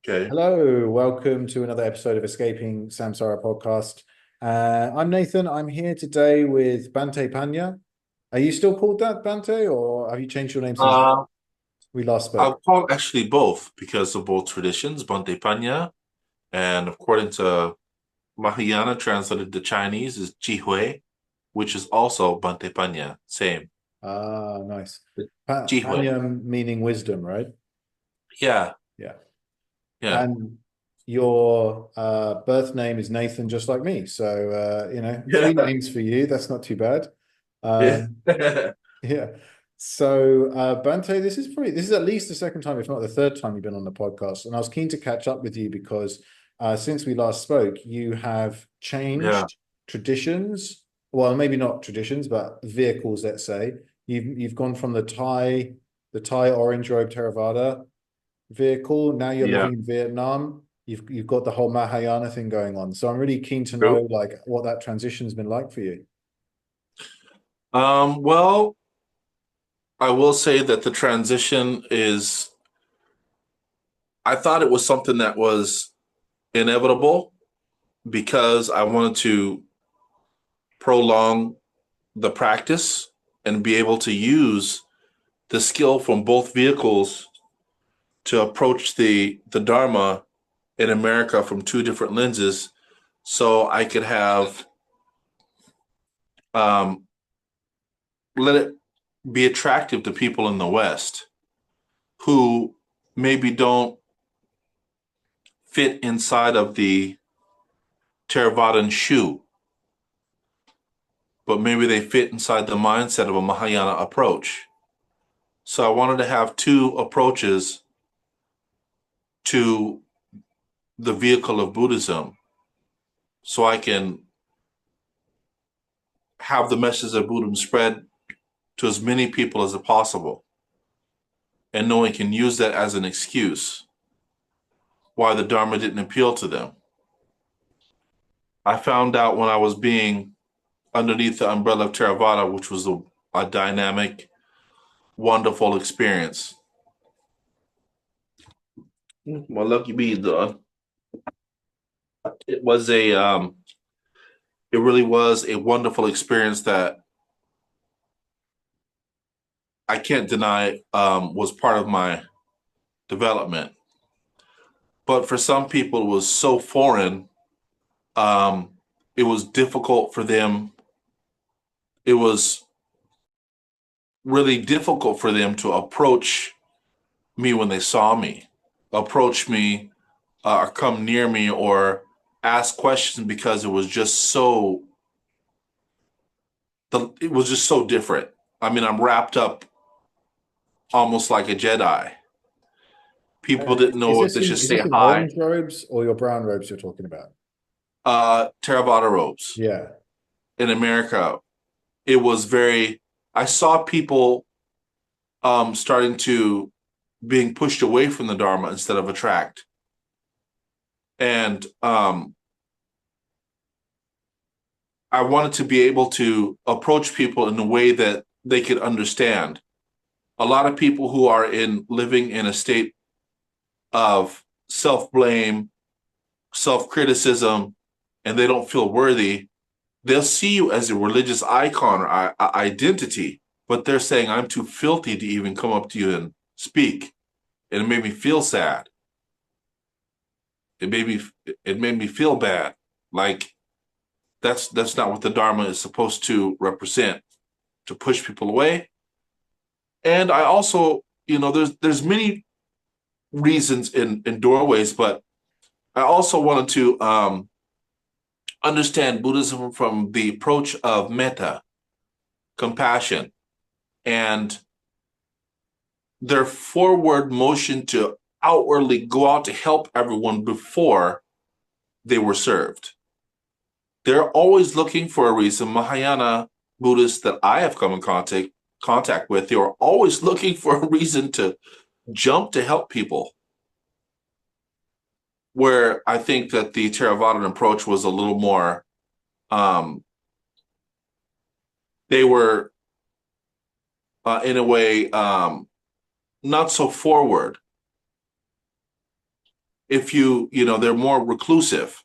Okay. Hello, welcome to another episode of Escaping Samsara podcast. I'm Nathan. I'm here today with Bante Panna. Are you still called that, Bante, or have you changed your name since Uh, we last spoke? I'll call actually both because of both traditions, Bante Panna, and according to Mahayana, translated to Chinese is Jihui, which is also Bante Panna. Same. Ah, nice. Jihui. Panna meaning wisdom, right? Yeah, Yeah. yeah, And your birth name is Nathan, just like me. So, three yeah, names for you. That's not too bad. yeah. Um, Yeah. So, Bante, this is at least the second time, if not the third time you've been on the podcast. And I was keen to catch up with you because since we last spoke, you have Yeah. changed traditions. Well, maybe not traditions, but vehicles, let's say. You've gone from the Thai orange robe Theravada vehicle. Now you're Yeah. living in Vietnam. You've got the whole Mahayana thing going on. So I'm really keen to True. know like what that transition's been like for you. Well, I will say that the transition is, I thought it was something that was inevitable because I wanted to prolong the practice and be able to use the skill from both vehicles to approach the Dharma in America from two different lenses, so I could have um, let it be attractive to people in the West who maybe don't fit inside of the Theravadan shoe, but maybe they fit inside the mindset of a Mahayana approach. So I wanted to have two approaches to the vehicle of Buddhism so I can have the message of Buddhism spread to as many people as possible. And no one can use that as an excuse why the Dharma didn't appeal to them. I found out when I was being underneath the umbrella of Theravada, which was a dynamic, wonderful experience. My lucky bead, though. It was it really was a wonderful experience that I can't deny was part of my development. But for some people, it was so foreign. Um, it was difficult for them. It was really difficult for them to approach me when they saw me, approach me, or come near me, or ask questions because it was just so different. I mean, I'm wrapped up almost like a Jedi. People didn't Is know if this they should is say this in hi. orange robes or your brown robes you're talking about? Theravada robes Yeah. in America. It was very. I saw people starting to being pushed away from the Dharma instead of attract. And I wanted to be able to approach people in a way that they could understand. A lot of people who are in living in a state of self blame, self criticism, and they don't feel worthy, they'll see you as a religious icon or identity, but they're saying, I'm too filthy to even come up to you and speak. And it made me feel sad. It made me it made me feel bad. Like that's not what the Dharma is supposed to represent, to push people away. And I also, there's many reasons in doorways, but I also wanted to understand Buddhism from the approach of metta, compassion, and their forward motion to outwardly go out to help everyone before they were served. They're always looking for a reason. Mahayana Buddhists that I have come in contact with, they are always looking for a reason to jump to help people. Where I think that the Theravadan approach was a little more, um, they were in a way not so forward. if they're more reclusive,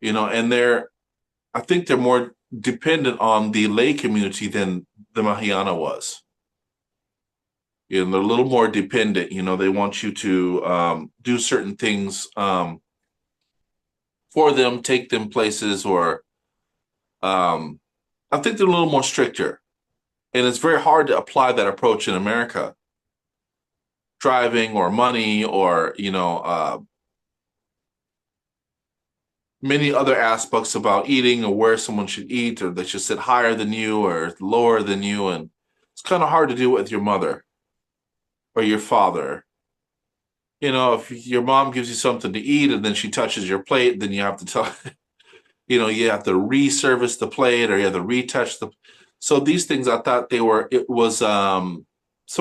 and I think they're more dependent on the lay community than the Mahayana was. They're a little more dependent. They want you to do certain things for them, take them places, or um, I think they're a little more stricter. And it's very hard to apply that approach in America. Driving or money or, many other aspects about eating or where someone should eat or they should sit higher than you or lower than you. And it's kind of hard to do it with your mother or your father. If your mom gives you something to eat and then she touches your plate, then you have to tell, you have to reservice the plate or you have to retouch the. So these things, I thought it was some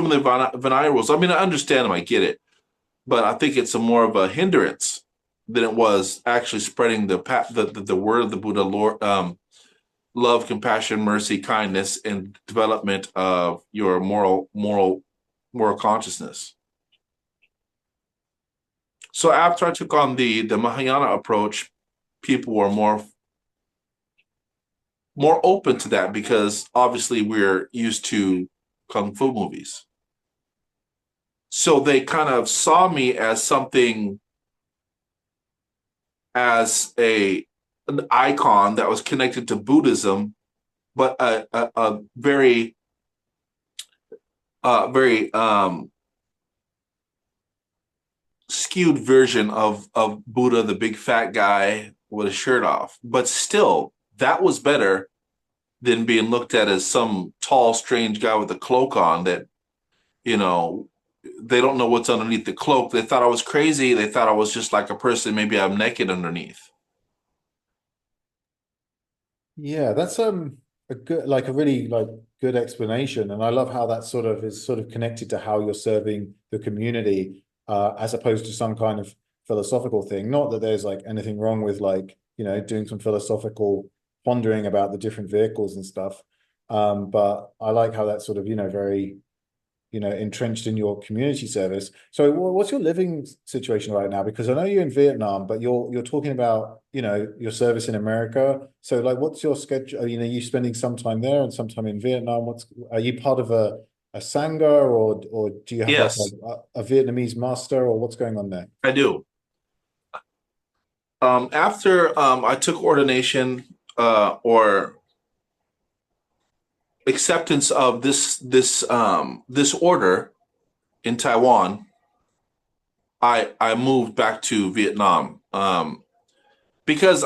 of the Vinaya rules. I mean, I understand them, I get it, but I think it's a more of a hindrance than it was actually spreading the word of the Buddha, Lord, love, compassion, mercy, kindness, and development of your moral consciousness. So after I took on the Mahayana approach, people were more open to that because obviously we're used to kung fu movies. So they kind of saw me as something, as an icon that was connected to Buddhism, but a very very skewed version of Buddha, the big fat guy with a shirt off. But still, that was better than being looked at as some tall, strange guy with a cloak on that, you know, they don't know what's underneath the cloak. They thought I was crazy. They thought I was just like a person. Maybe I'm naked underneath. Yeah, that's a good, like a really like good explanation, and I love how that sort of connected to how you're serving the community, as opposed to some kind of philosophical thing. Not that there's like anything wrong with like doing some philosophical pondering about the different vehicles and stuff, but I like how that's sort of very entrenched in your community service. So what's your living situation right now? Because I know you're in Vietnam, but you're talking about, your service in America. So like what's your schedule? Are you spending some time there and some time in Vietnam? Are you part of a Sangha, or do you have like Yes, a Vietnamese master, or what's going on there? I do. After I took ordination, or acceptance of this order in Taiwan, I moved back to Vietnam, because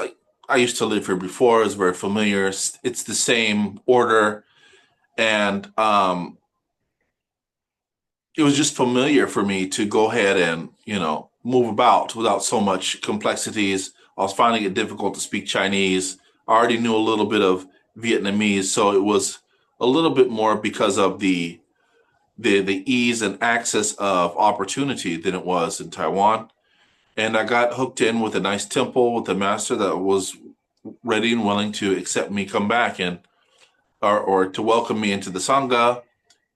I used to live here before. It's very familiar. It's the same order, and it was just familiar for me to go ahead and move about without so much complexities. I was finding it difficult to speak Chinese. I already knew a little bit of Vietnamese, so it was a little bit more because of the ease and access of opportunity than it was in Taiwan. And I got hooked in with a nice temple with a master that was ready and willing to accept me come back, and or to welcome me into the Sangha.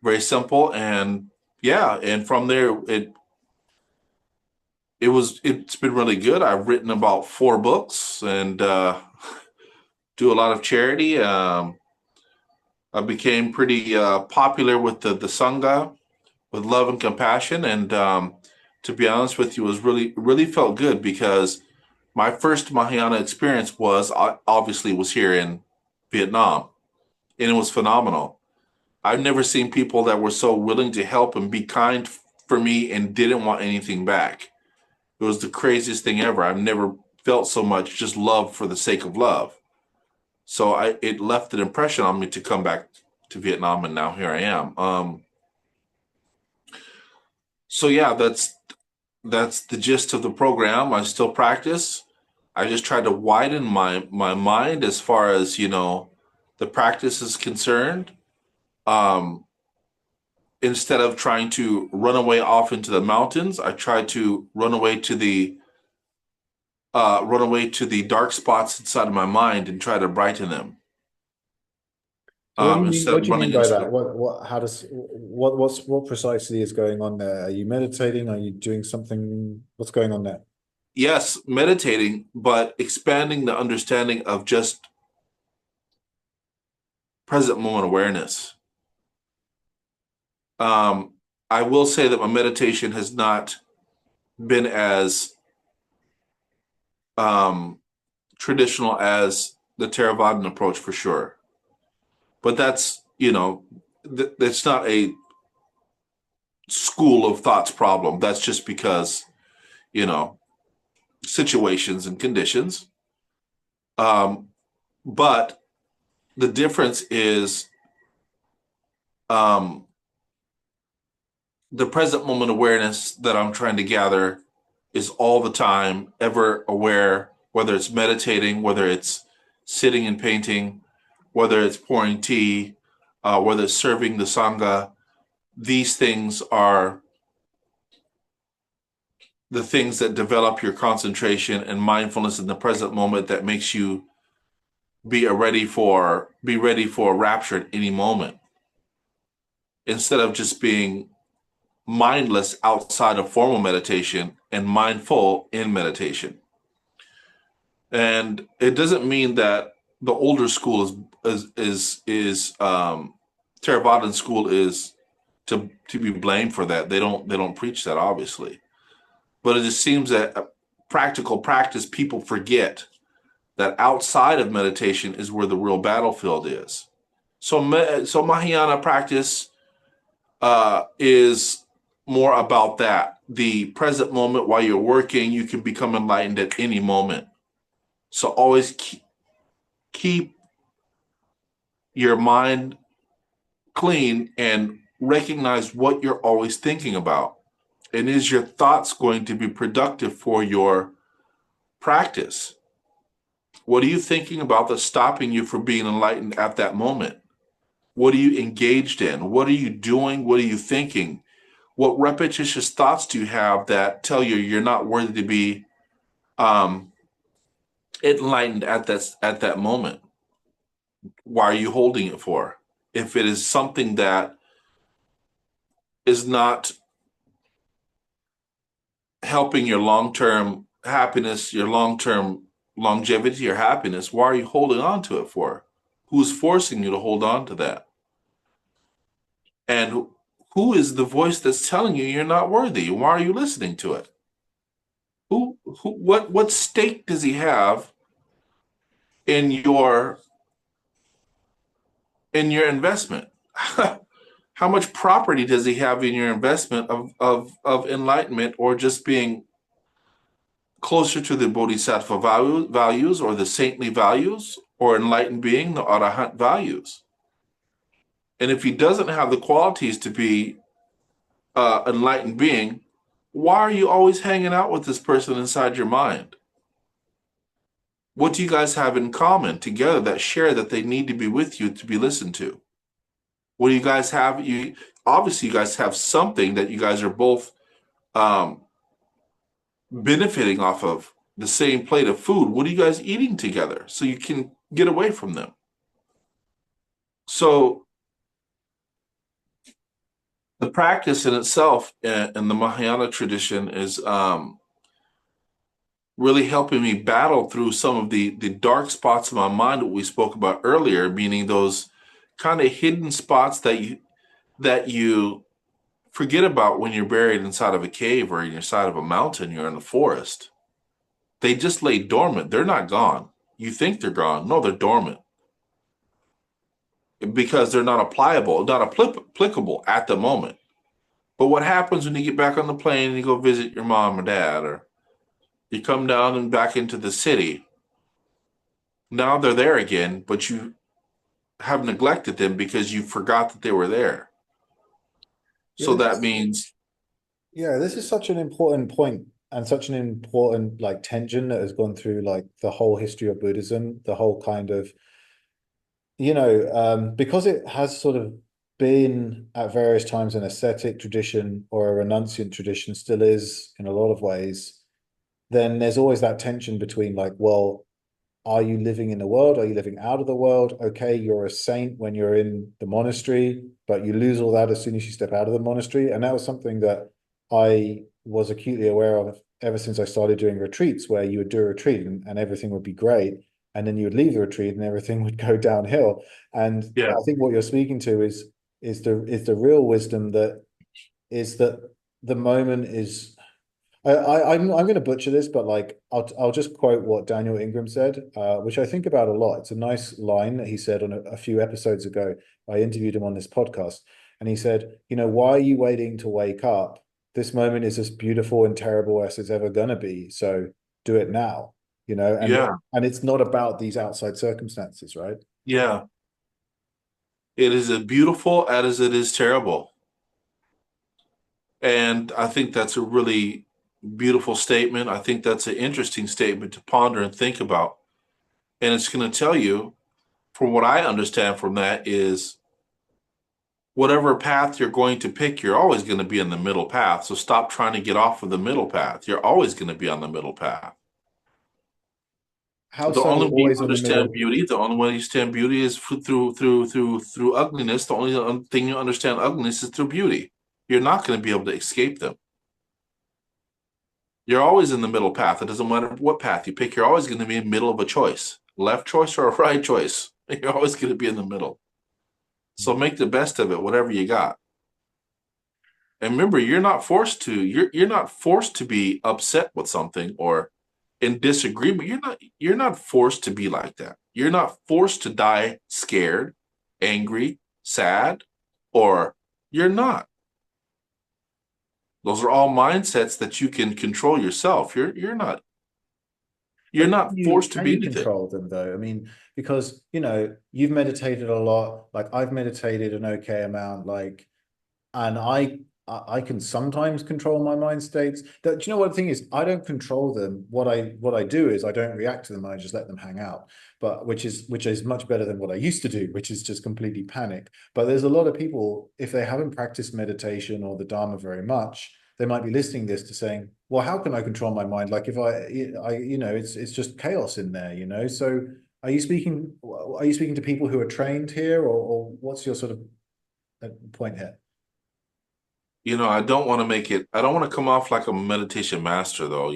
Very simple. And yeah, and from there it's been really good. I've written about 4 books and do a lot of charity. I became pretty popular with the Sangha, with love and compassion. And to be honest with you, it was really felt good because my first Mahayana experience obviously was here in Vietnam, and it was phenomenal. I've never seen people that were so willing to help and be kind for me and didn't want anything back. It was the craziest thing ever. I've never felt so much just love for the sake of love. So it left an impression on me to come back to Vietnam, and now here I am. So yeah, that's the gist of the program. I still practice. I just try to widen my mind as far as the practice is concerned. Um, Instead of trying to run away off into the mountains, I try to run away to the dark spots inside of my mind and try to brighten them. What do you mean? instead What of do you mean running by into that? it. How does, what precisely is going on there? Are you meditating? Are you doing something? What's going on there? Yes, meditating, but expanding the understanding of just present moment awareness. Um, I will say that my meditation has not been as um, traditional as the Theravadan approach for sure. But that's, that's not a school of thoughts problem. That's just because, you know, situations and conditions. Um, but the difference is um, the present moment awareness that I'm trying to gather is all the time, ever aware, whether it's meditating, whether it's sitting and painting, whether it's pouring tea, whether it's serving the Sangha. These things are the things that develop your concentration and mindfulness in the present moment that makes you be ready for rapture at any moment instead of just being mindless outside of formal meditation and mindful in meditation. And it doesn't mean that the older school is Theravadan school is to be blamed for that. They don't preach that obviously, but it just seems that practical practice people forget that outside of meditation is where the real battlefield is. So Mahayana practice is more about that. The present moment while you're working, you can become enlightened at any moment. So always keep your mind clean and recognize what you're always thinking about. And is your thoughts going to be productive for your practice? What are you thinking about that's stopping you from being enlightened at that moment? What are you engaged in? What are you doing? What are you thinking? What repetitious thoughts do you have that tell you you're not worthy to be um, enlightened at that moment? Why are you holding it for? If it is something that is not helping your long term happiness, your long term longevity or happiness, why are you holding on to it for? Who's forcing you to hold on to that? And who is the voice that's telling you you're not worthy? Why are you listening to it? What stake does he have in your investment? How much property does he have in your investment of enlightenment or just being closer to the bodhisattva values or the saintly values or enlightened being, the arahant values? And if he doesn't have the qualities to be enlightened being, why are you always hanging out with this person inside your mind? What do you guys have in common together that share that they need to be with you to be listened to? What do you guys have? You obviously you guys have something that you guys are both um, benefiting off of the same plate of food. What are you guys eating together so you can get away from them? So the practice in itself in the Mahayana tradition is really helping me battle through some of the dark spots in my mind that we spoke about earlier, meaning those kind of hidden spots that you forget about when you're buried inside of a cave or inside of a mountain, you're in a forest. They just lay dormant. They're not gone. You think they're gone. No, they're dormant because they're not applicable at the moment. But what happens when you get back on the plane and you go visit your mom or dad, or you come down and back into the city? Now they're there again, but you have neglected them because you forgot that they were there. Yeah, So that means, this is such an important point and such an important like tension that has gone through like the whole history of Buddhism, the whole kind of, because it has sort of been at various times an ascetic tradition or a renunciant tradition, still is in a lot of ways, then there's always that tension between like, well, are you living in the world? Are you living out of the world? Okay, you're a saint when you're in the monastery, but you lose all that as soon as you step out of the monastery. And that was something that I was acutely aware of ever since I started doing retreats, where you would do a retreat and everything would be great. And then you would leave the retreat and everything would go downhill. And Yeah. I think what you're speaking to is the real wisdom that is that the moment is I'm going to butcher this, but like I'll just quote what Daniel Ingram said, which I think about a lot. It's a nice line that he said on a few episodes ago. I interviewed him on this podcast, and he said, why are you waiting to wake up? This moment is as beautiful and terrible as it's ever going to be. So do it now, and Yeah. it's not about these outside circumstances, right? Yeah. It is as beautiful as it is terrible. And I think that's a really beautiful statement. I think that's an interesting statement to ponder and think about. And it's going to tell you, from what I understand from that, is whatever path you're going to pick, you're always going to be in the middle path. So stop trying to get off of the middle path. You're always going to be on the middle path. How The so? only way you Always in the understand middle. beauty, the only way you understand beauty is through ugliness. The only thing you understand ugliness is through beauty. You're not going to be able to escape them. You're always in the middle path. It doesn't matter what path you pick. You're always going to be in the middle of a choice, left choice or a right choice. You're always going to be in the middle. So make the best of it, whatever you got. And remember, you're not forced to be upset with something or in disagreement. You're not forced to be like that. You're not forced to die scared, angry, sad, or you're not. Those are all mindsets that you can control yourself. You're But not forced to can be you anything. control them though? I mean, because you've meditated a lot, like I've meditated an okay amount, like, and I can sometimes control my mind states. Do you know what the thing is? I don't control them. What I do is I don't react to them. I just let them hang out. But which is much better than what I used to do, which is just completely panic. But there's a lot of people, if they haven't practiced meditation or the Dharma very much, they might be listening this to saying, well, how can I control my mind? Like if it's just chaos in there, So are you speaking to people who are trained here, or what's your sort of point here? I don't want to come off like a meditation master though,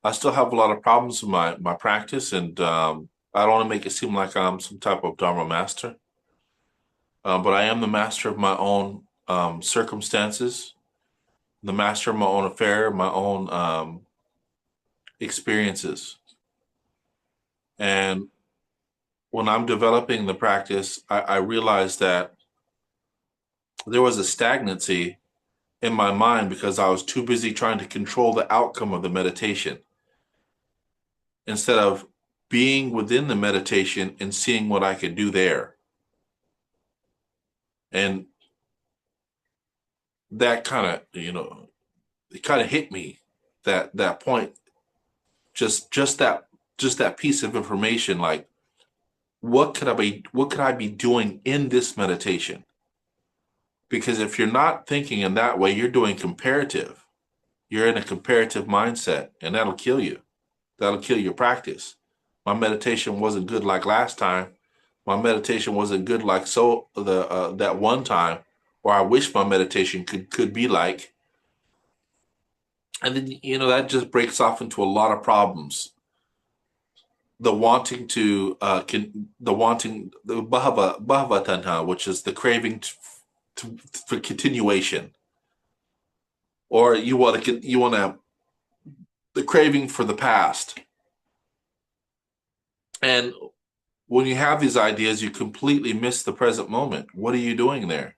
I still have a lot of problems with my practice, and I don't want to make it seem like I'm some type of Dharma master. But I am the master of my own circumstances, the master of my own affair, my own experiences. And when I'm developing the practice, I realized that there was a stagnancy in my mind because I was too busy trying to control the outcome of the meditation instead of being within the meditation and seeing what I could do there. And that kind of, it kind of hit me that point, just that piece of information, like what could I be doing in this meditation? Because if you're not thinking in that way, you're doing comparative. You're in a comparative mindset, and that'll kill you. That'll kill your practice. My meditation wasn't good like last time. My meditation wasn't good like that one time, or I wish my meditation could be like. And then that just breaks off into a lot of problems. The wanting to the bhava tanha, which is the craving for continuation, or you want to the craving for the past. And when you have these ideas, you completely miss the present moment. What are you doing there?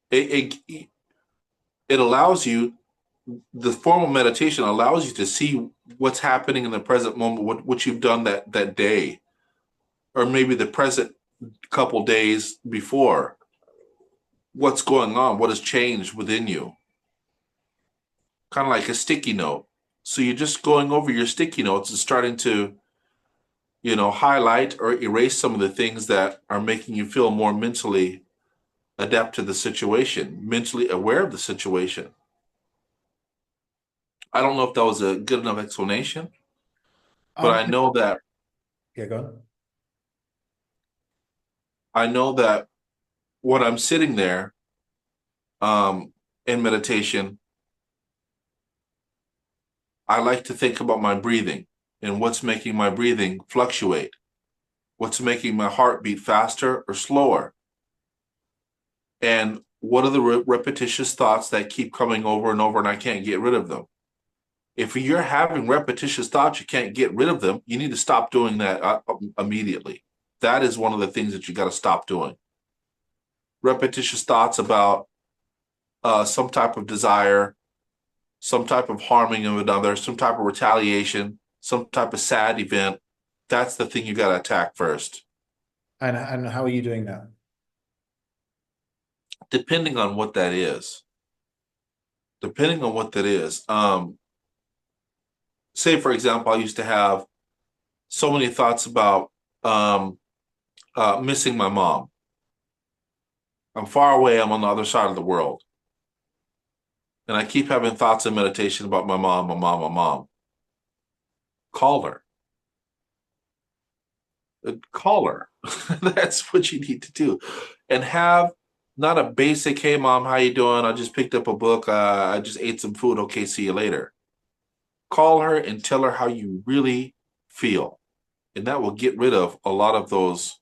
It allows you, the formal meditation allows you to see what's happening in the present moment, what you've done that day, or maybe the present couple days before. What's going on? What has changed within you? Kind of like a sticky note. So you're just going over your sticky notes and starting to, highlight or erase some of the things that are making you feel more mentally adept to the situation, mentally aware of the situation. I don't know if that was a good enough explanation, But Um, yeah, go on. I know that when I'm sitting there in meditation, I like to think about my breathing and what's making my breathing fluctuate, what's making my heart beat faster or slower, and what are the repetitious thoughts that keep coming over and over and I can't get rid of them. If you're having repetitious thoughts, you can't get rid of them, you need to stop doing that immediately. That is one of the things that you got to stop doing. Repetitious thoughts about some type of desire, some type of harming of another, some type of retaliation, some type of sad event. That's the thing you got to attack first. And how are you doing that? Depending on what that is. Depending on what that is. Say, for example, I used to have so many thoughts about missing my mom. I'm far away. I'm on the other side of the world. And I keep having thoughts in meditation about my mom, my mom, my mom. Call her. Call her. That's what you need to do. And have not a basic, hey, mom, how you doing? I just picked up a book. I just ate some food. Okay, see you later. Call her and tell her how you really feel. And that will get rid of a lot of those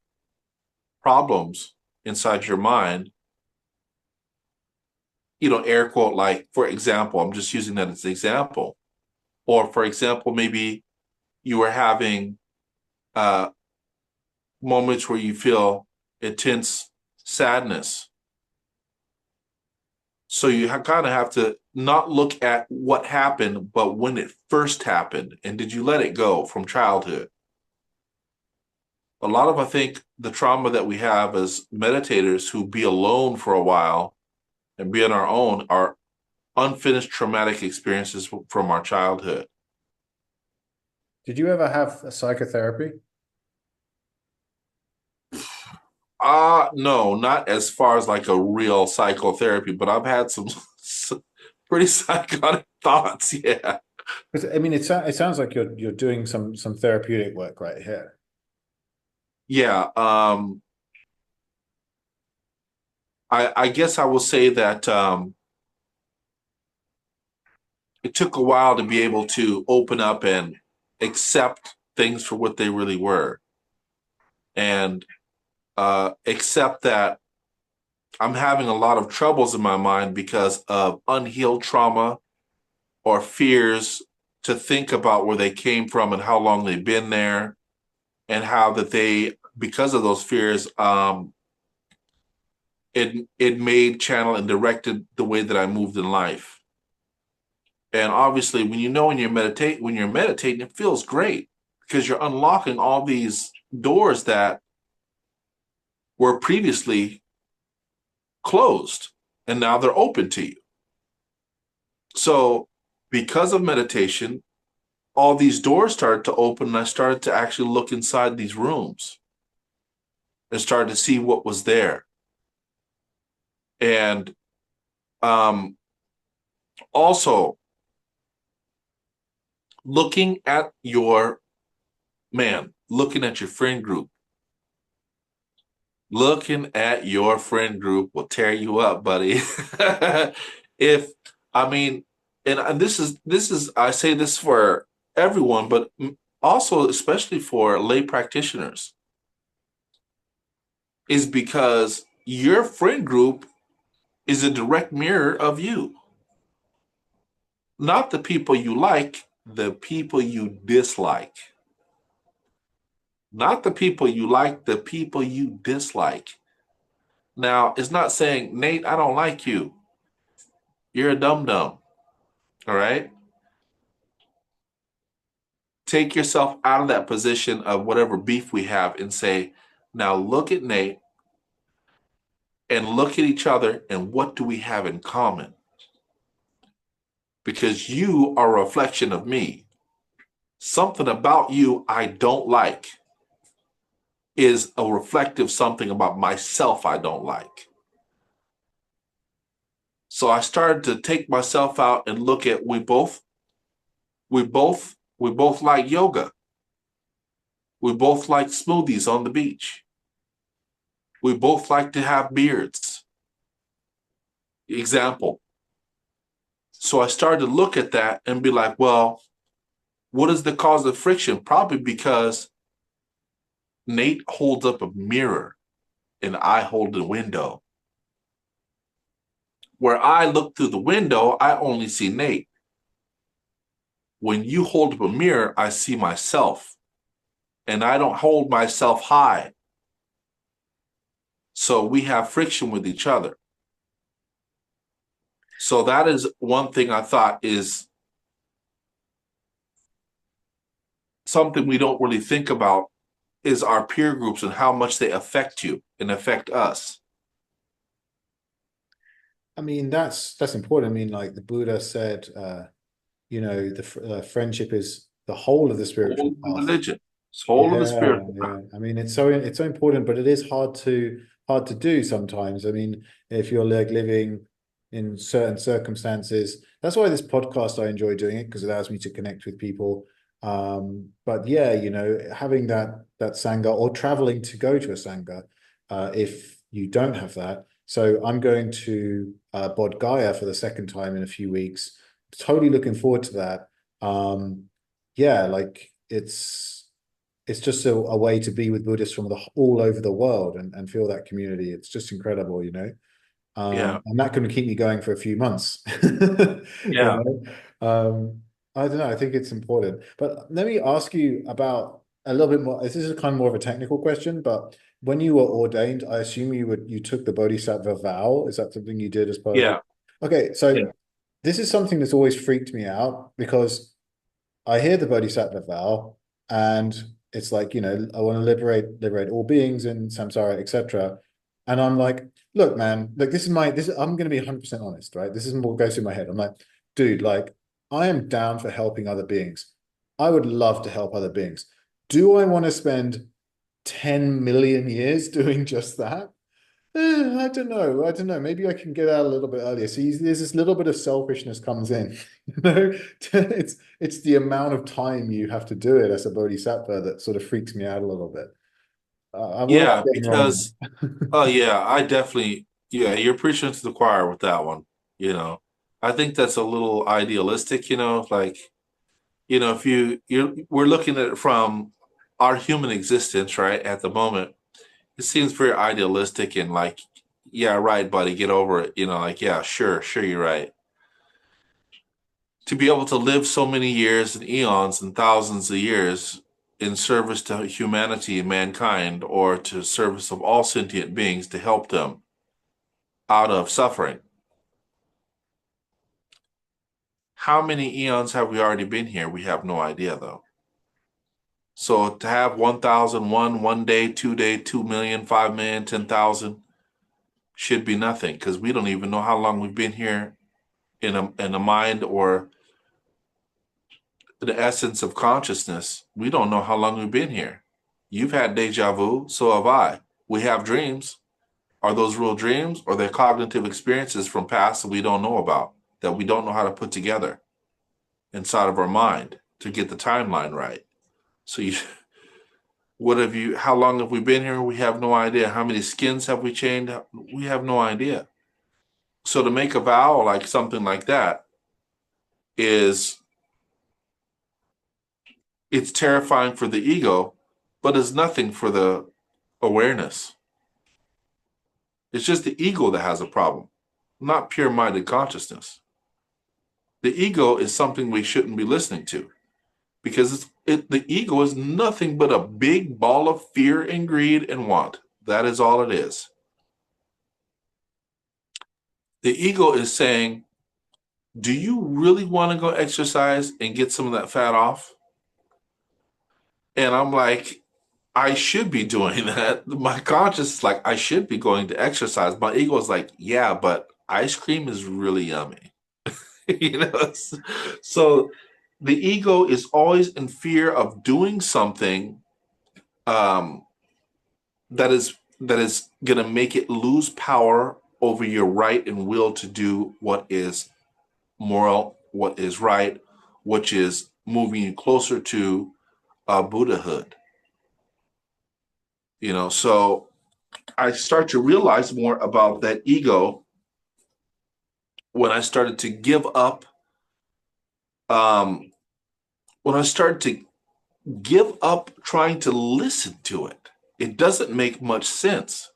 problems inside your mind. Air quote, like, for example, I'm just using that as an example. Or, for example, maybe you were having uh, moments where you feel intense sadness. So you kind of have to not look at what happened, but when it first happened. And did you let it go from childhood? A lot of, I think, the trauma that we have as meditators who be alone for a while and be on our own are unfinished traumatic experiences from our childhood. Did you ever have a psychotherapy? No, not as far as like a real psychotherapy, but I've had some pretty psychotic thoughts. Yeah. Because I mean, it sounds like you're doing some therapeutic work right here. Yeah. I guess I will say that it took a while to be able to open up and accept things for what they really were and accept that I'm having a lot of troubles in my mind because of unhealed trauma or fears to think about where they came from and how long they've been there and how that they, because of those fears, it made, channel, and directed the way that I moved in life. And obviously, when you're meditating, it feels great because you're unlocking all these doors that were previously closed, and now they're open to you. So, because of meditation, all these doors started to open, and I started to actually look inside these rooms and started to see what was there. And also looking at looking at your friend group. Looking at your friend group will tear you up, buddy. if I mean, and this is I say this for everyone, but also especially for lay practitioners, is because your friend group is a direct mirror of you. Not the people you like, the people you dislike. Not the people you like, the people you dislike. Now, it's not saying, Nate, I don't like you. You're a dum dum. All right. Take yourself out of that position of whatever beef we have and say, now look at Nate and look at each other and what do we have in common? Because you are a reflection of me. Something about you I don't like is a reflective something about myself I don't like. So I started to take myself out and look at we both like yoga. We both like smoothies on the beach. We both like to have beards. Example. So I started to look at that and be like, well, what is the cause of friction? Probably because Nate holds up a mirror and I hold the window. Where I look through the window, I only see Nate. When you hold up a mirror, I see myself, and I don't hold myself high. So we have friction with each other. So that is one thing I thought is something we don't really think about is our peer groups and how much they affect you and affect us. I mean, that's important. I mean, like the Buddha said, friendship is the whole of the spiritual Whole path. religion, it's whole of the Yeah, spiritual path. yeah. I mean, it's so important, but it is hard to do sometimes. I mean, if you're like living in certain circumstances, that's why this podcast I enjoy doing it because it allows me to connect with people. But yeah, having that sangha or traveling to go to a sangha, if you don't have that. So I'm going to Bodh Gaya for the second time in a few weeks. Totally looking forward to that. Yeah, like it's just a way to be with Buddhists from all over the world and feel that community. It's just incredible, you know. Yeah, And that can keep me going for a few months. You yeah, know, I don't know. I think it's important. But let me ask you about a little bit more. This is kind of more of a technical question, but when you were ordained, I assume you took the Bodhisattva vow. Is that something you did as part of it? yeah, Okay, so yeah, this is something that's always freaked me out because I hear the Bodhisattva vow, and it's like, I want to liberate all beings in samsara, etc. And I'm like, look, man, look, I'm going to be 100% honest, right? This isn't what goes through my head. I'm like, dude, like, I am down for helping other beings. I would love to help other beings. Do I want to spend 10 million years doing just that? I don't know. I don't know. Maybe I can get out a little bit earlier. See, there's this little bit of selfishness comes in. You know, it's the amount of time you have to do it as a bodhisattva that sort of freaks me out a little bit. What am yeah. I getting wrong Because, oh yeah, I definitely, yeah, you're preaching to the choir with that one. You know, I think that's a little idealistic. Like, if we're looking at it from our human existence, right? At the moment, it seems very idealistic and like, yeah, right, buddy, get over it. Like, yeah, sure, sure, you're right. To be able to live so many years and eons and thousands of years in service to humanity and mankind, or to service of all sentient beings to help them out of suffering. How many eons have we already been here? We have no idea, though. So to have 1,001, 1 day, 2 day, 2 million, 5 million, 10,000 should be nothing because we don't even know how long we've been here in a mind or the essence of consciousness. We don't know how long we've been here. You've had deja vu, so have I. We have dreams. Are those real dreams or they're cognitive experiences from past that we don't know about, that we don't know how to put together inside of our mind to get the timeline right? So how long have we been here? We have no idea. How many skins have we changed? We have no idea. So to make a vow like something like that is it's terrifying for the ego, but it's nothing for the awareness. It's just the ego that has a problem, not pure minded consciousness. The ego is something we shouldn't be listening to because the ego is nothing but a big ball of fear and greed and want. That is all it is. The ego is saying, do you really want to go exercise and get some of that fat off? And I'm like, I should be doing that. My conscience is like, I should be going to exercise. My ego is like, yeah, but ice cream is really yummy. you know? So the ego is always in fear of doing something um, that is going to make it lose power over your right and will to do what is moral, what is right, which is moving you closer to Buddhahood. So I start to realize more about that ego when I started to give up, um, when I started to give up trying to listen to it. It doesn't make much sense.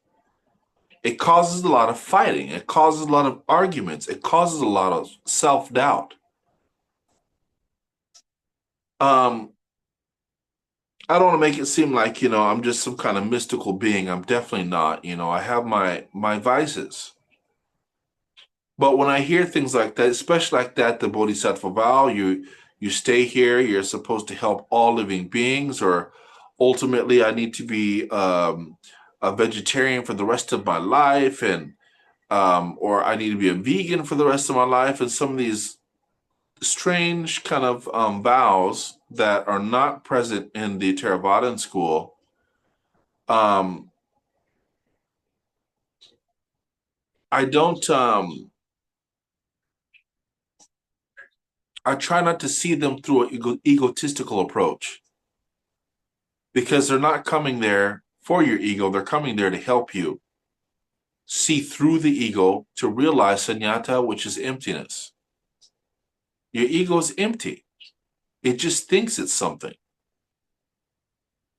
It causes a lot of fighting. It causes a lot of arguments. It causes a lot of self-doubt. Um, I don't want to make it seem like, I'm just some kind of mystical being. I'm definitely not. I have my vices. But when I hear things like that, especially like that, the Bodhisattva vow, you stay here, you're supposed to help all living beings, or ultimately I need to be a vegetarian for the rest of my life, and or I need to be a vegan for the rest of my life, and some of these strange kind of vows that are not present in the Theravadan school. Um, I don't. I try not to see them through an egotistical approach, because they're not coming there for your ego. They're coming there to help you see through the ego to realize sunyata, which is emptiness. Your ego is empty. It just thinks it's something.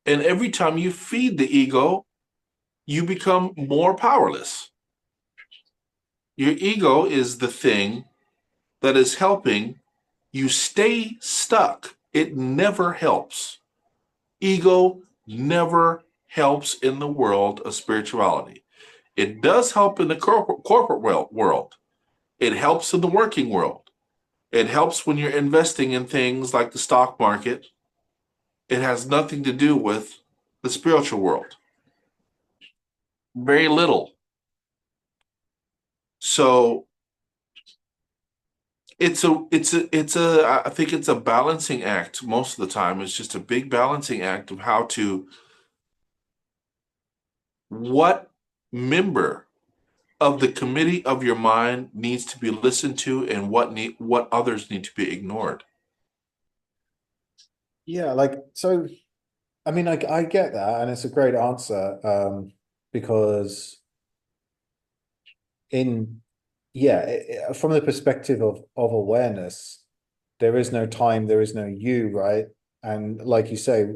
And every time you feed the ego, you become more powerless. Your ego is the thing that is helping you stay stuck. It never helps. Ego never helps in the world of spirituality. It does help in the corporate world. It helps in the working world. It helps when you're investing in things like the stock market. It has nothing to do with the spiritual world. Very little. So I think it's a balancing act most of the time. It's just a big balancing act of how to, what member of the committee of your mind needs to be listened to, and what others need to be ignored. Yeah, like so. I mean, I get that, and it's a great answer. Because in yeah, from the perspective of awareness, there is no time, there is no you, right? And like you say,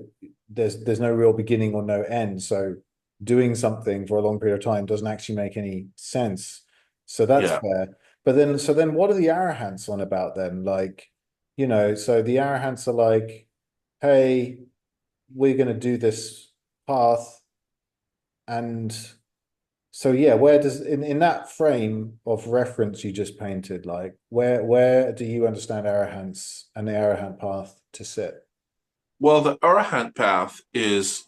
there's no real beginning or no end. So doing something for a long period of time doesn't actually make any sense. So that's Yeah. fair. But then, so then what are the arahants on about then? Like, so the arahants are like, hey, we're going to do this path. And so, yeah, where does, in that frame of reference you just painted, like, where do you understand arahants and the arahant path to sit? Well, the Arahant path is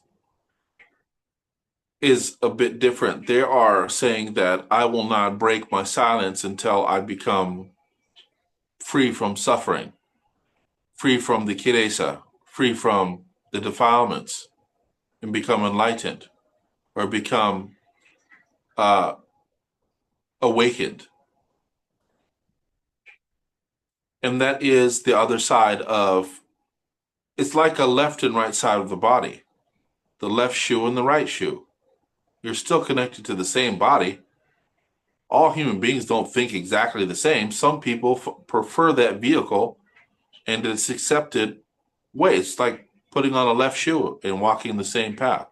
a bit different. They are saying that I will not break my silence until I become free from suffering, free from the kilesa, free from the defilements, and become enlightened, or become uh, awakened. And that is the other side of, it's like a left and right side of the body, the left shoe and the right shoe. You're still connected to the same body. All human beings don't think exactly the same. Some people prefer that vehicle, and it's accepted way. It's like putting on a left shoe and walking the same path,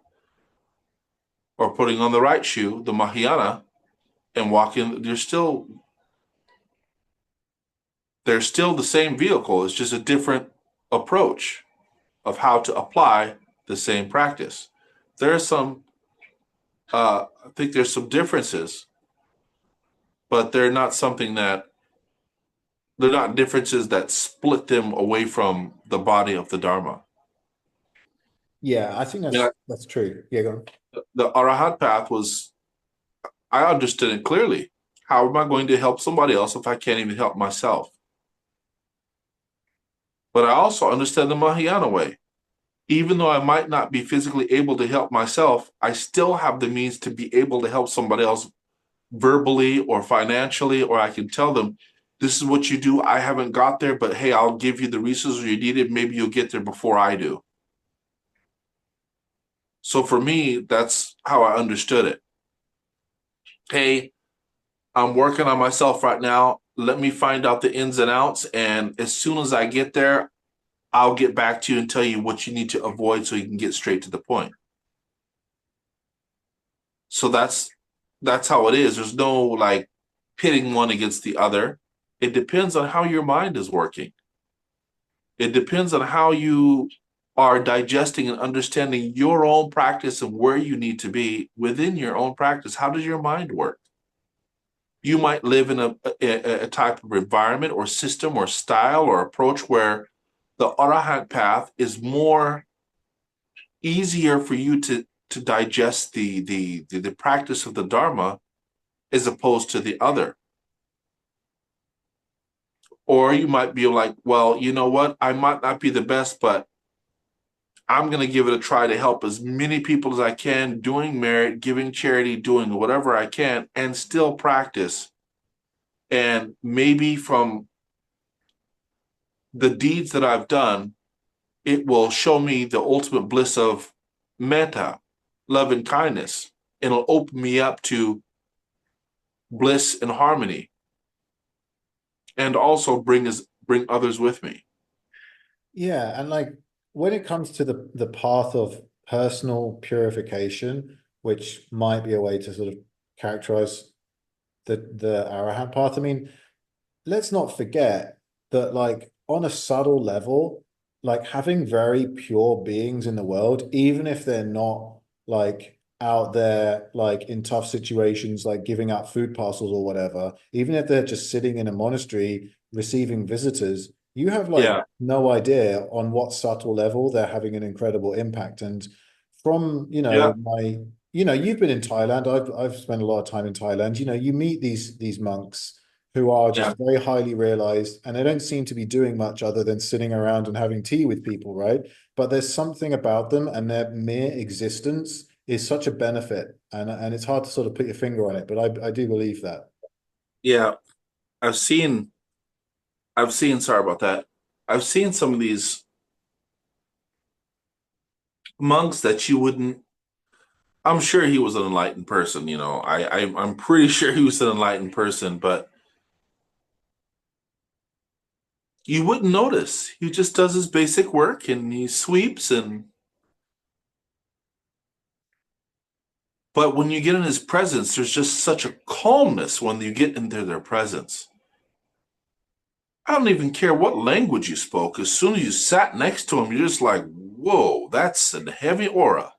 or putting on the right shoe, the Mahayana, and walking. They're still the same vehicle. It's just a different approach of how to apply the same practice. There are some, I think there's some differences, but they're not differences that split them away from the body of the Dharma. Yeah, I think Yeah, that's true. Yeah, go on. the Arahat path was, I understood it clearly. How am I going to help somebody else if I can't even help myself? But I also understand the Mahayana way. Even though I might not be physically able to help myself, I still have the means to be able to help somebody else verbally or financially, or I can tell them, this is what you do. I haven't got there, but hey, I'll give you the resources you needed. Maybe you'll get there before I do. So for me, that's how I understood it. Hey, I'm working on myself right now. Let me find out the ins and outs. And as soon as I get there, I'll get back to you and tell you what you need to avoid so you can get straight to the point. So that's how it is. There's no like pitting one against the other. It depends on how your mind is working. It depends on how you are digesting and understanding your own practice and where you need to be within your own practice. How does your mind work? You might live in a type of environment or system or style or approach where the Arahant path is more easier for you to digest the practice of the Dharma as opposed to the other. Or you might be like, well, you know what? I might not be the best, but I'm going to give it a try to help as many people as I can, doing merit, giving charity, doing whatever I can, and still practice. And maybe from the deeds that I've done, it will show me the ultimate bliss of metta, love and kindness. It'll open me up to bliss and harmony, and also bring others with me. Yeah, and like when it comes to the path of personal purification, which might be a way to sort of characterize the Arahant path. I mean, let's not forget that like on a subtle level, like having very pure beings in the world, even if they're not like out there like in tough situations, like giving out food parcels or whatever, even if they're just sitting in a monastery receiving visitors, you have like Yeah, no idea on what subtle level they're having an incredible impact. And from, yeah, my, you've been in Thailand. I've spent a lot of time in Thailand. You meet these monks who are yeah, just very highly realized, and they don't seem to be doing much other than sitting around and having tea with people, right? But there's something about them, and their mere existence is such a benefit, and it's hard to sort of put your finger on it, but I do believe that. yeah. I've seen, sorry about that. I've seen some of these monks that you wouldn't, I'm sure he was an enlightened person, I'm pretty sure he was an enlightened person, but you wouldn't notice. He just does his basic work and he sweeps but when you get in his presence, there's just such a calmness when you get into their presence. I don't even care what language you spoke. As soon as you sat next to him, you're just like, whoa, that's a heavy aura.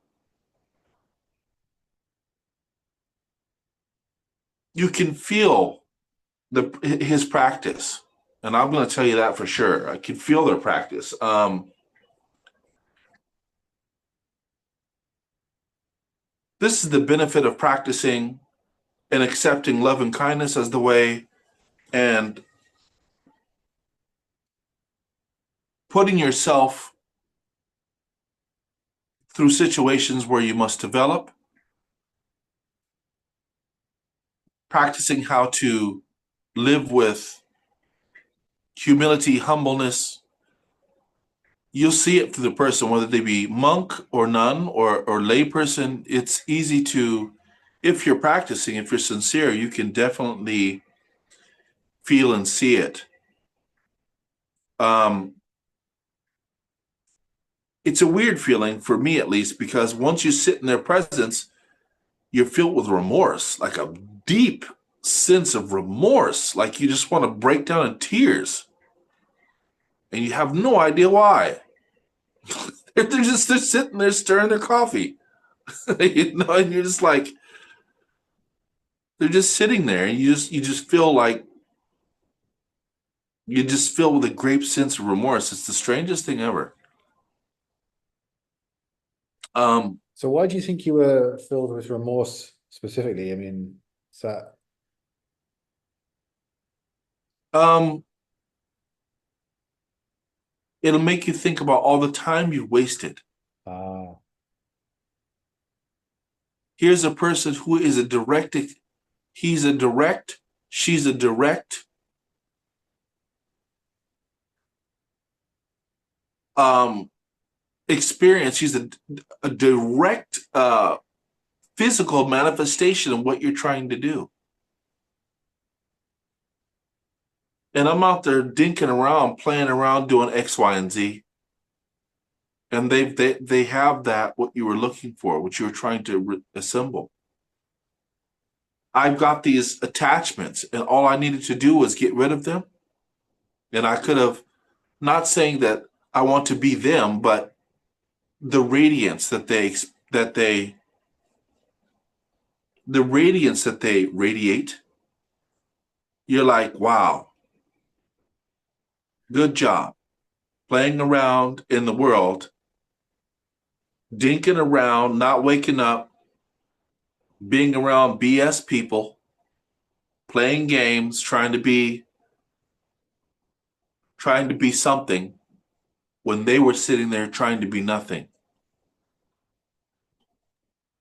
You can feel his practice. And I'm going to tell you that for sure. I can feel their practice. This is the benefit of practicing and accepting love and kindness as the way, and putting yourself through situations where you must develop, practicing how to live with humility, humbleness. You'll see it through the person, whether they be monk or nun or lay person. It's easy to, if you're practicing, if you're sincere, you can definitely feel and see it. Um, it's a weird feeling for me, at least, because once you sit in their presence, you're filled with remorse, like a deep sense of remorse, like you just want to break down in tears, and you have no idea why. They're sitting there stirring their coffee, and you're just like, they're just sitting there, and you just feel like you just feel with a great sense of remorse. It's the strangest thing ever. Um, So why do you think you were filled with remorse specifically? I mean, is that um, it'll make you think about all the time you've wasted. ah Here's a person who is a direct, he's a direct, she's a direct, um, experience. She's a direct physical manifestation of what you're trying to do. And I'm out there dinking around, playing around, doing X, Y, and Z. And they have that, what you were looking for, what you were trying to assemble. I've got these attachments, and all I needed to do was get rid of them. And I could have, not saying that I want to be them, but the radiance that the radiance that they radiate, you're like, wow, good job playing around in the world, dinking around, not waking up, being around BS people, playing games, trying to be something when they were sitting there trying to be nothing.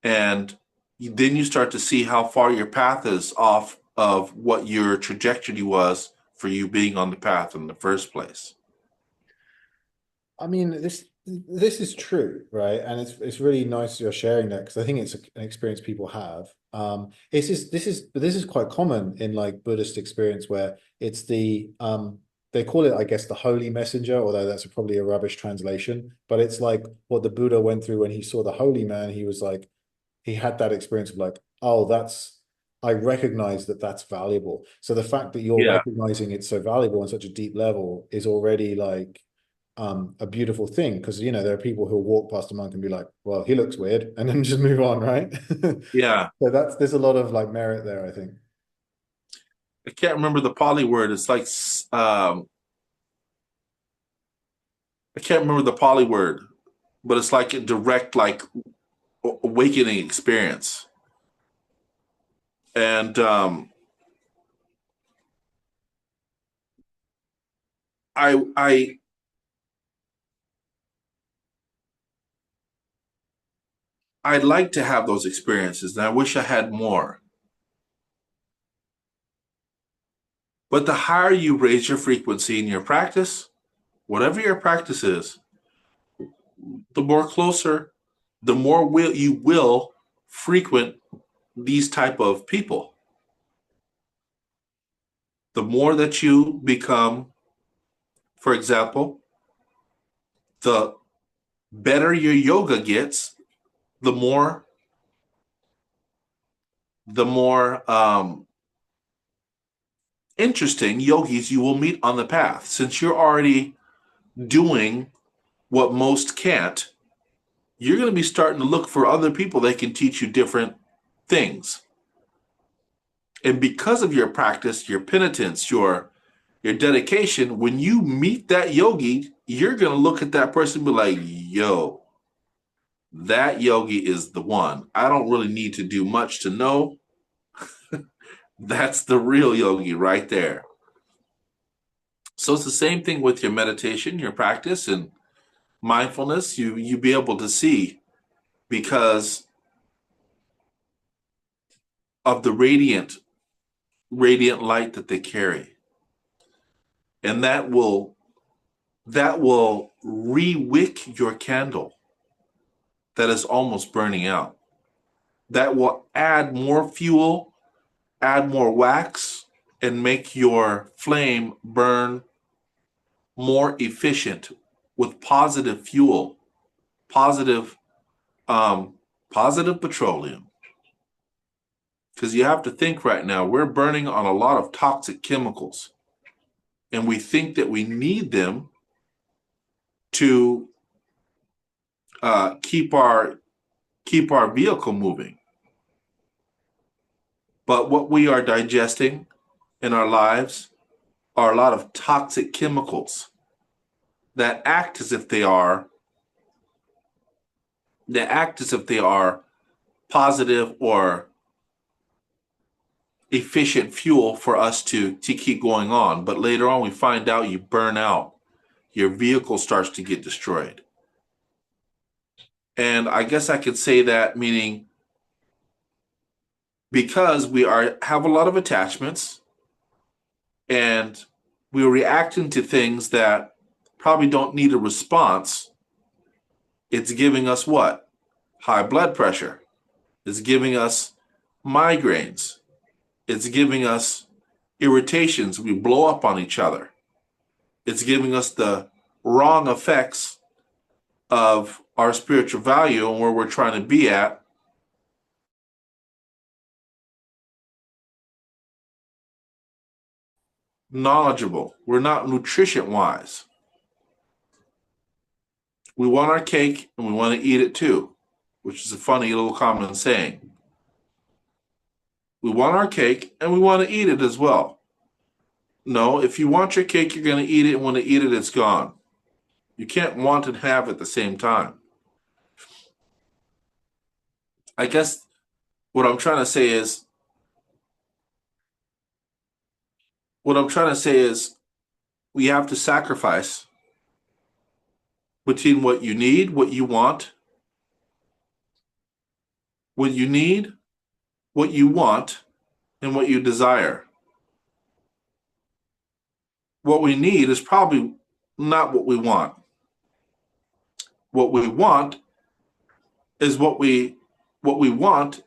And then you start to see how far your path is off of what your trajectory was for you being on the path in the first place. I mean, this is true, right? And it's really nice you're sharing that because I think it's an experience people have. This is quite common in like Buddhist experience where it's they call it, I guess, the holy messenger, although that's probably a rubbish translation. But it's like what the Buddha went through when he saw the holy man. He was like, he had that experience of like, oh, I recognize that that's valuable. So the fact that you're Yeah. recognizing it's so valuable on such a deep level is already like a beautiful thing because there are people who walk past a monk and be like, well, he looks weird, and then just move on, right? Yeah. So there's a lot of like merit there, I think. I can't remember the Pali word. It's like, I can't remember the Pali word, but it's like a direct, like, awakening experience. And I I'd like to have those experiences, and I wish I had more. But the higher you raise your frequency in your practice, whatever your practice is, the more closer, the more you will frequent these type of people. The more that you become, for example, the better your yoga gets, the more interesting yogis you will meet on the path. Since you're already doing what most can't, you're going to be starting to look for other people that can teach you different things. And because of your practice, your penitence, your dedication, when you meet that yogi, you're going to look at that person and be like, yo, that yogi is the one. I don't really need to do much to know. That's the real yogi right there. So it's the same thing with your meditation, your practice, and mindfulness. You be able to see because of the radiant light that they carry, and that will re-wick your candle that is almost burning out. That will add more fuel, add more wax, and make your flame burn more efficient with positive fuel, positive, um, positive petroleum. Because you have to think right now, we're burning on a lot of toxic chemicals, and we think that we need them to keep our vehicle moving. But what we are digesting in our lives are a lot of toxic chemicals that act as if they are positive or efficient fuel for us to keep going on. But later on, we find out you burn out. Your vehicle starts to get destroyed. And I guess I could say that meaning because have a lot of attachments and we're reacting to things that probably don't need a response, It's giving us what? High blood pressure. It's giving us migraines. It's giving us irritations. We blow up on each other. It's giving us the wrong effects of our spiritual value and where we're trying to be at. Knowledgeable. We're not nutrition wise. We want our cake and we want to eat it too, which is a funny little common saying. We want our cake and we want to eat it as well. No, if you want your cake, you're going to eat it, and when you eat it, it's gone. You can't want and have at the same time. I guess what I'm trying to say is, we have to sacrifice between what you need, what you want, what you need, what you want, and what you desire. What we need is probably not what we want. What we want is what we want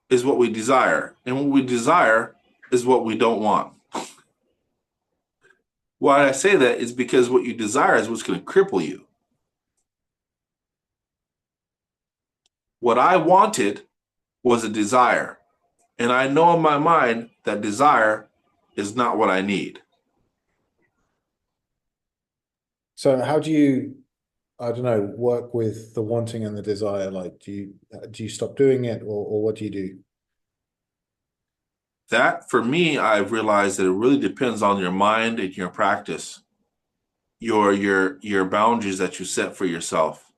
is what we desire, and what we desire is what we don't want. Why I say that is because what you desire is what's going to cripple you. What I wanted was a desire, and I know in my mind that desire is not what I need. So how do you, I don't know, work with the wanting and the desire? Like, do you stop doing it, or what do you do? That, for me, I've realized that it really depends on your mind and your practice, your boundaries that you set for yourself,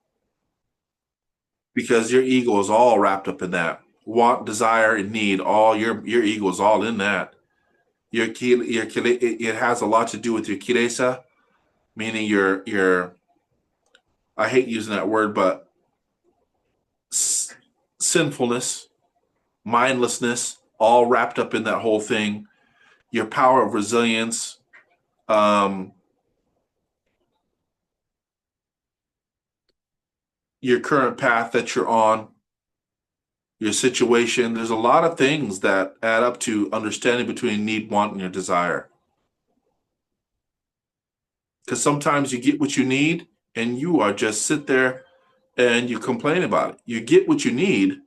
because your ego is all wrapped up in that want, desire, and need. All your ego is all in that. It has a lot to do with your kilesa, meaning your I hate using that word, but sinfulness, mindlessness, all wrapped up in that whole thing. Your power of resilience, your current path that you're on, your situation. There's a lot of things that add up to understanding between need, want, and your desire. Because sometimes you get what you need and you are just sit there and you complain about it. You get what you need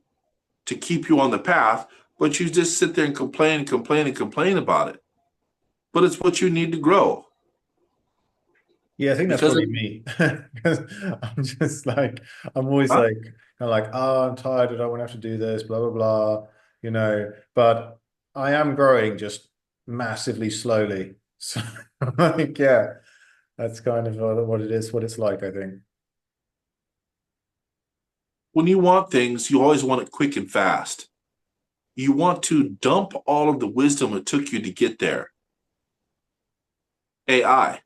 to keep you on the path, but you just sit there and complain and complain and complain about it. But it's what you need to grow. Yeah, I think that's Because probably me. Because I'm just like, I'm always huh? like, kind of like, oh, I'm tired. I don't want to have to do this, blah, blah, blah, But I am growing just massively slowly. So, like, yeah, that's kind of what it is, what it's like, I think. When you want things, you always want it quick and fast. You want to dump all of the wisdom it took you to get there. AI.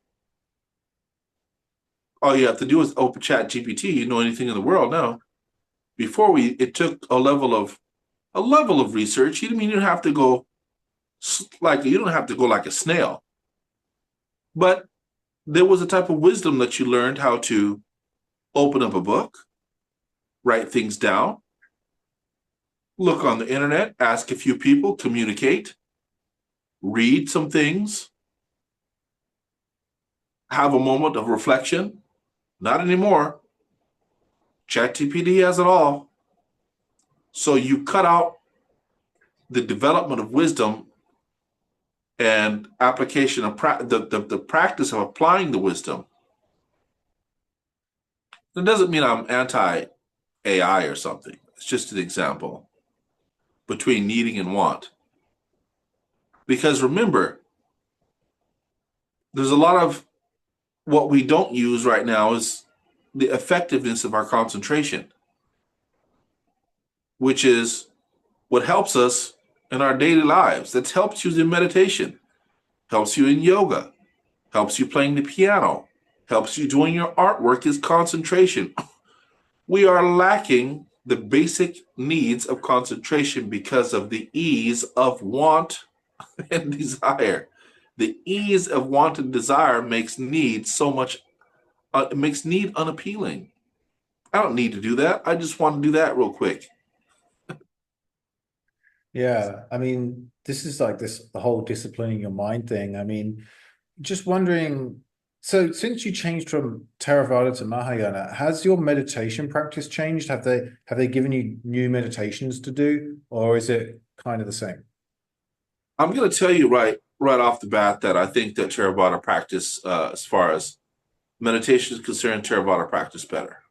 All you have to do is open chat GPT. You know anything in the world now. Before it took a level of research. You don't have to go like a snail. But there was a type of wisdom that you learned how to open up a book, write things down, look on the internet, ask a few people, communicate, read some things, have a moment of reflection. Not anymore. ChatGPT has it all. So you cut out the development of wisdom and application of the practice of applying the wisdom. It doesn't mean I'm anti AI or something. It's just an example between needing and want. Because remember, there's a lot of what we don't use right now is the effectiveness of our concentration, which is what helps us in our daily lives. That helps you in meditation, helps you in yoga, helps you playing the piano, helps you doing your artwork is concentration. We are lacking the basic needs of concentration because of the ease of want and desire. The ease of want and desire makes need so much, it makes need unappealing. I don't need to do that. I just want to do that real quick. Yeah, I mean, this is like this the whole disciplining your mind thing. I mean, just wondering, so since you changed from Theravada to Mahayana, has your meditation practice changed? Have they given you new meditations to do, or is it kind of the same? I'm going to tell you right off the bat that I think that Theravada practice, as far as meditation is concerned, Theravada practice better.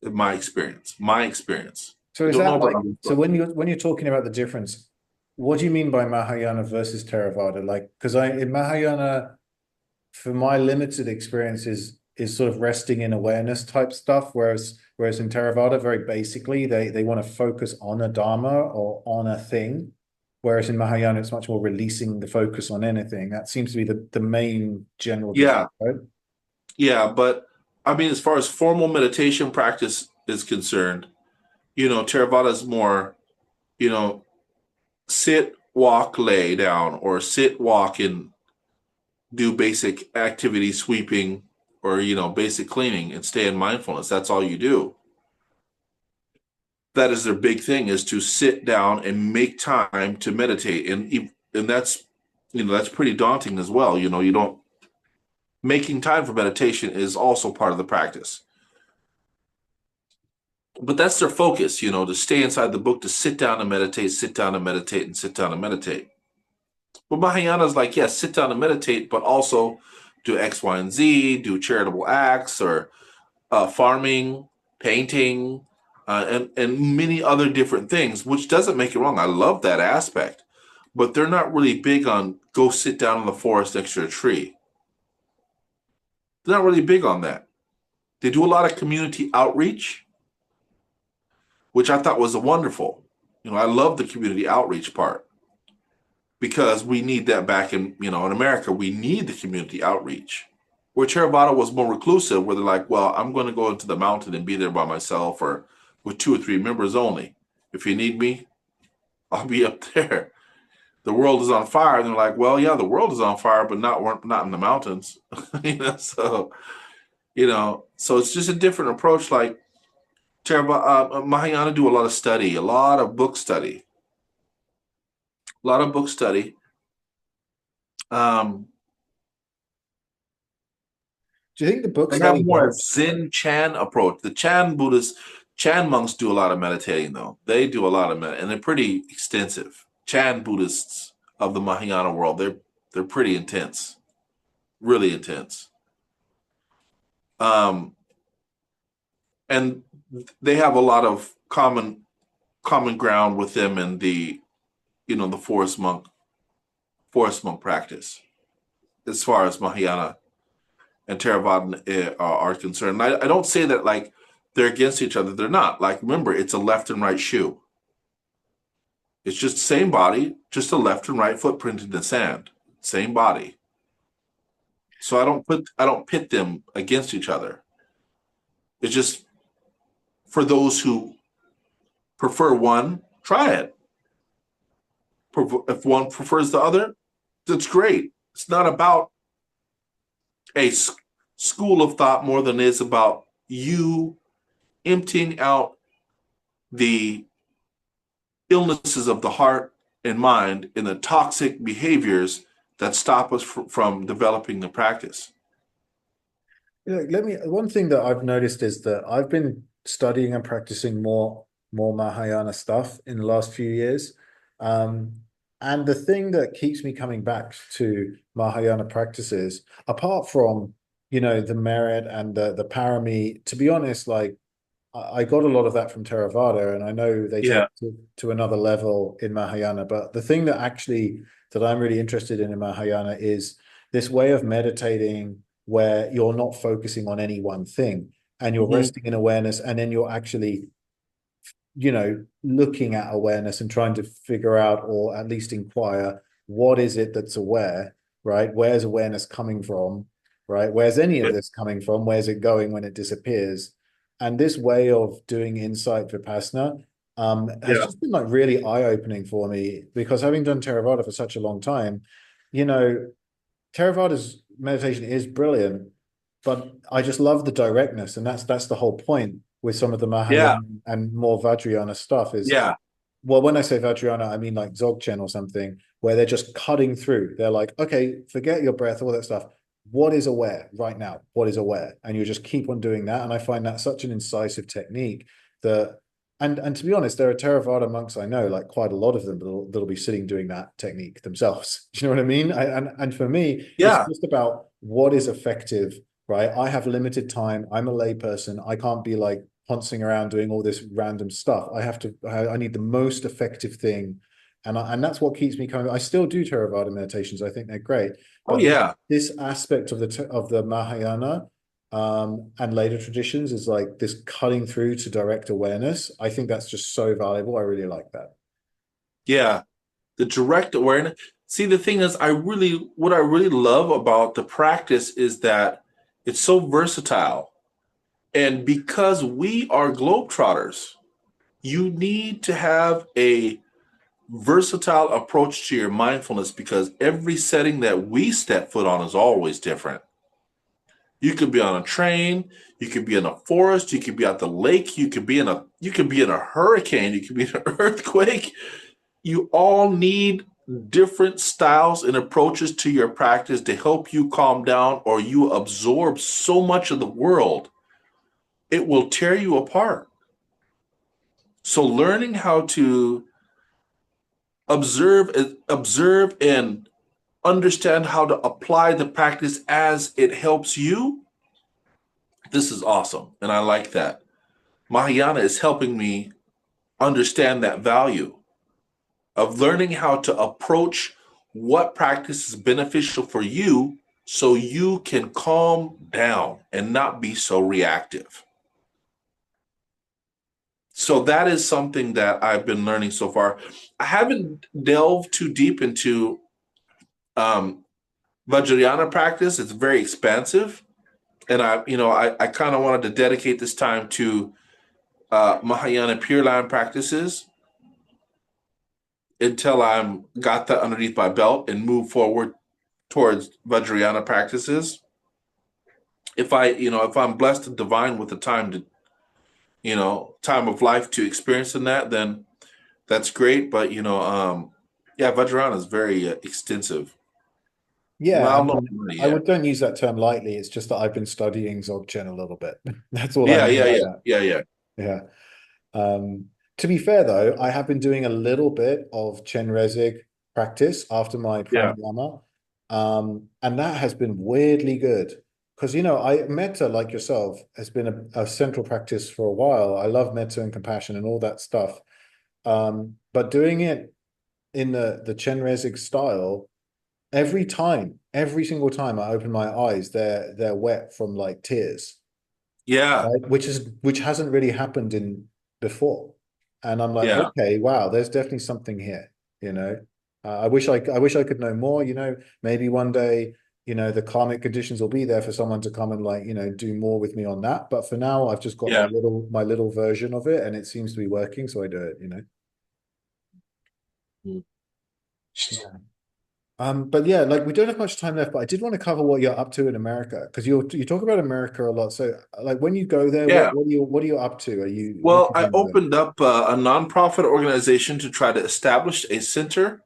In my experience, my experience. So I is don't know that about like, others, so but when you're talking about the difference, what do you mean by Mahayana versus Theravada? Like, because I in Mahayana, for my limited experience, is sort of resting in awareness type stuff, whereas in Theravada, very basically, they want to focus on a dharma or on a thing, whereas in Mahayana, it's much more releasing the focus on anything. That seems to be the main general difference, yeah, right? yeah. But I mean, as far as formal meditation practice is concerned, Theravada is more, you know, sit, walk, lay down, or sit, walk, and do basic activity, sweeping, or basic cleaning, and stay in mindfulness. That's all you do. That is their big thing, is to sit down and make time to meditate, and that's pretty daunting as well. You don't making time for meditation is also part of the practice, but that's their focus. To stay inside the book, to sit down and meditate, sit down and meditate, and sit down and meditate. But Mahayana is like, yes, sit down and meditate, but also do X, Y, and Z, do charitable acts, or farming, painting, and many other different things, which doesn't make it wrong. I love that aspect, but they're not really big on go sit down in the forest next to a tree. They're not really big on that. They do a lot of community outreach, which I thought was a wonderful. I love the community outreach part because we need that back in America. We need the community outreach. Where Theravada was more reclusive, where they're like, well, I'm going to go into the mountain and be there by myself or with 2 or 3 members only. If you need me, I'll be up there. The world is on fire. And they're like, well, yeah, the world is on fire, but not in the mountains. So it's just a different approach. Like Mahayana do a lot of study, a lot of book study, a lot of book study. Um, Do you think the book They have study more helps? Zen Chan approach. The Chan monks do a lot of meditating though. They do a lot of and they're pretty extensive. Chan Buddhists of the Mahayana world, they're pretty intense, really intense. Um, and they have a lot of common ground with them in the forest monk practice as far as Mahayana and Theravada are concerned. And I don't say that like they're against each other. They're not. Like, remember, it's a left and right shoe. It's just the same body, just a left and right footprint in the sand. Same body. So I don't pit them against each other. It's just for those who prefer one, try it. If one prefers the other, that's great. It's not about a school of thought more than it is about you emptying out the illnesses of the heart and mind and the toxic behaviors that stop us from developing the practice. One thing that I've noticed is that I've been studying and practicing more Mahayana stuff in the last few years. Um, and the thing that keeps me coming back to Mahayana practices, apart from, the merit and the parami, to be honest, like I got a lot of that from Theravada, and I know they take Yeah. it to another level in Mahayana. But the thing that I'm really interested in Mahayana is this way of meditating where you're not focusing on any one thing and you're Mm-hmm. resting in awareness, and then you're actually, looking at awareness and trying to figure out or at least inquire what is it that's aware, right? Where's awareness coming from, right? Where's any of this coming from? Where's it going when it disappears? And this way of doing insight vipassana has Yeah. just been like really eye-opening for me, because having done Theravada for such a long time, you know, Theravada's meditation is brilliant, but I just love the directness, and that's the whole point. with some of the Yeah, Mahayana and more Vajrayana stuff is, yeah. well, when I say Vajrayana, I mean like Dzogchen or something, where they're just cutting through. They're like, okay, forget your breath, all that stuff. What is aware right now? What is aware? And you just keep on doing that. And I find that such an incisive technique that, and to be honest, there are Theravada monks I know, like quite a lot of them that'll be sitting doing that technique themselves. Do you know what I mean? And for me, it's Yeah. just about what is effective, right? I have limited time. I'm a layperson. I can't be like poncing around doing all this random stuff. I need the most effective thing. And that's what keeps me coming. I still do Theravada meditations. I think they're great. Oh, But yeah. this aspect of the Mahayana and later traditions is like this cutting through to direct awareness. I think that's just so valuable. I really like that. Yeah. The direct awareness. See, the thing is, what I really love about the practice is that it's so versatile. And because we are globetrotters, you need to have a versatile approach to your mindfulness because every setting that we step foot on is always different. You could be on a train, you could be in a forest, you could be at the lake, you could be in a hurricane, you could be in an earthquake. You all need different styles and approaches to your practice to help you calm down, or you absorb so much of the world, it will tear you apart. So learning how to observe and understand how to apply the practice as it helps you, this is awesome. And I like that. Mahayana is helping me understand that value of learning how to approach what practice is beneficial for you so you can calm down and not be so reactive. So that is something that I've been learning so far. I haven't delved too deep into um, Vajrayana practice. It's very expansive. And I kind of wanted to dedicate this time to Mahayana Pure Land practices until I'm got that underneath my belt and move forward towards Vajrayana practices. If I'm blessed and divine with the time to, time of life to experience in that, then that's great. But yeah, Vajrayana is very extensive. Yeah, I Well, no, mean, I yeah, would don't use that term lightly. It's just that I've been studying Dzogchen a little bit. That's all I yeah, mean yeah, by yeah, that. yeah, yeah, Yeah. To be fair though, I have been doing a little bit of Chenrezig practice after my yeah, pranayama. And that has been weirdly good. Because I metta, like yourself, has been a central practice for a while. I love metta and compassion and all that stuff. But doing it in the Chenrezig style, every single time I open my eyes, they're wet from like tears, yeah, right? Which hasn't really happened in before. And I'm like, yeah. okay, wow, there's definitely something here, you know. I wish I could know more, maybe one day, the karmic conditions will be there for someone to come and like, do more with me on that. But for now, I've just got Yeah. my little version of it and it seems to be working, so I do it. Mm. Yeah. But yeah, like we don't have much time left, but I did want to cover what you're up to in America because you talk about America a lot. So like when you go there, Yeah. what are you up to? What are Well, you I doing there? opened up a nonprofit organization to try to establish a center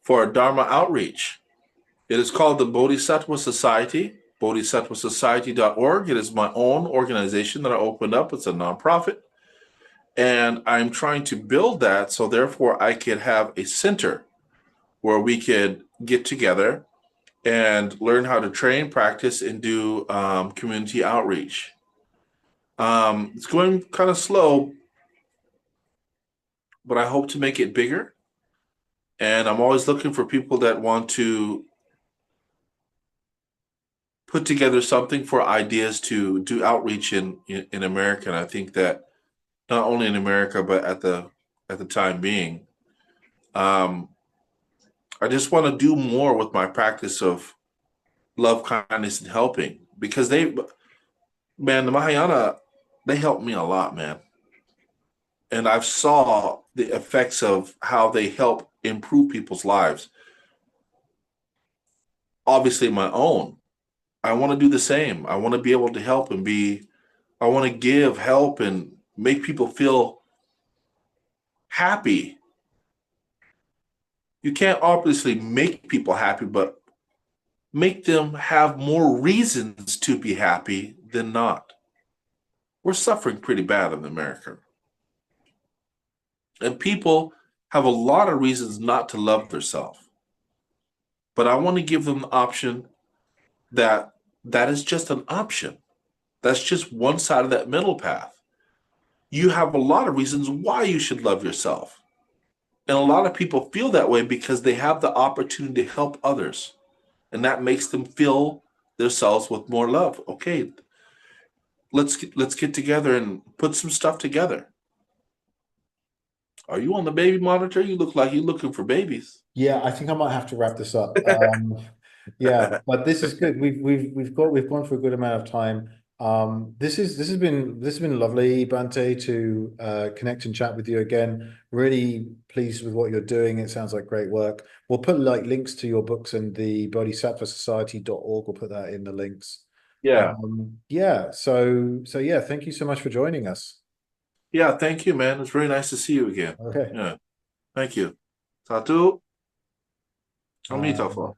for Dharma outreach. It is called the Bodhisattva Society, bodhisattvasociety.org. It is my own organization that I opened up. It's a nonprofit. And I'm trying to build that so therefore I could have a center where we could get together and learn how to train, practice, and do community outreach. It's going kind of slow, but I hope to make it bigger. And I'm always looking for people that want to put together something for ideas to do outreach in America. And I think that not only in America but at the time being, um, I just want to do more with my practice of love, kindness, and helping because the Mahayana, they helped me a lot, man. And I've saw the effects of how they help improve people's lives. Obviously, my own. I want to do the same. I want to be able to help and be I want to give, help, and make people feel happy. You can't obviously make people happy, but make them have more reasons to be happy than not. We're suffering pretty bad in America. And people have a lot of reasons not to love themselves. But I want to give them the option that that is just an option. That's just one side of that middle path. You have a lot of reasons why you should love yourself. And a lot of people feel that way because they have the opportunity to help others. And that makes them feel themselves with more love. Okay, let's get together and put some stuff together. Are you on the baby monitor? You look like you're looking for babies. Yeah, I think I might have to wrap this up. Yeah, but this is good. We've gone for a good amount of time. This has been lovely, Bante, to connect and chat with you again. Really pleased with what you're doing. It sounds like great work. We'll put like links to your books and the bodhisattvasociety.org. We'll put that in the links. Yeah. Yeah, so yeah, thank you so much for joining us. Yeah, thank you, man. It's very nice to see you again. Okay. Yeah, thank you. Satu, Uh, amita po.